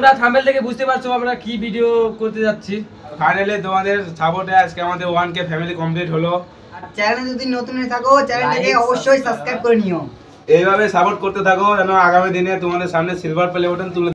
তোমরা থাম্বনেল থেকে বুঝতে পারছো আমরা কি ভিডিও করতে যাচ্ছি। ফাইনালি তোমাদের সাপোর্টে আজকে আমাদের 1K ফ্যামিলি কমপ্লিট হলো। আর চ্যানেলে যদি নতুন হয়ে থাকো চ্যানেলটাকে অবশ্যই সাবস্ক্রাইব করে নিও। এইভাবে সাপোর্ট করতে থাকো যেন আগামী দিনে তোমাদের সামনে সিলভার প্লে বাটন তুলে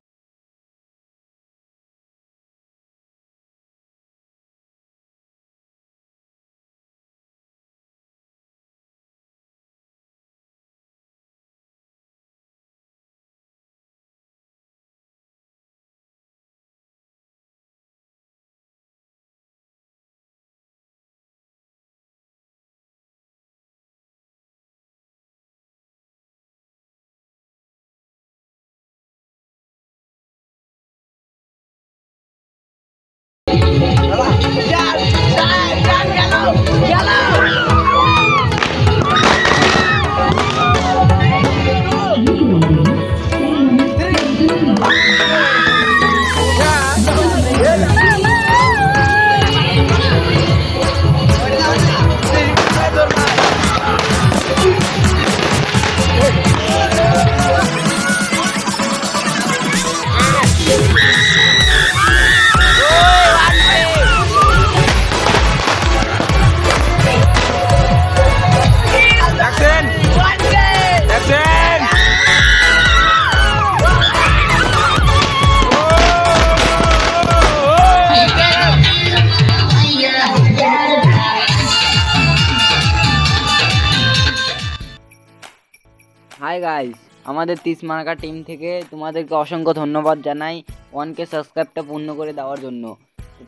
হাই গাইস, আমাদের 30 মার্কা টিম থেকে তোমাদেরকে অসংখ্য ধন্যবাদ জানাই 1K সাবস্ক্রাইবটা পূর্ণ করে দেওয়ার জন্য।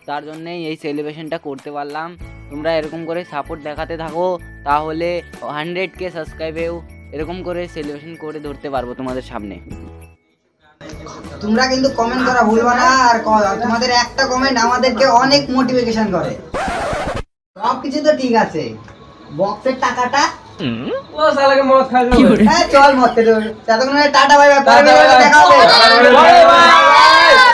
তার জন্যই এই সেলিব্রেশনটা করতে পারলাম। তোমরা এরকম করে সাপোর্ট দেখাতে থাকো, তাহলে 100K সাবস্ক্রাইবেও এরকম করে সেলিব্রেশন করে ধরতে পারবো তোমাদের সামনে। তোমরা কিন্তু কমেন্ট করা ভুলবা না, আর তোমাদের একটা কমেন্ট আমাদেরকে অনেক মোটিভেশন করে। সব কিছু তো ঠিক আছে, বক্সের টাকাটা ও শালাকে মদ খাইলো। হ্যাঁ চল মদ খেতে। ততক্ষণ টাটা বাই বাই, পরে দেখা হবে।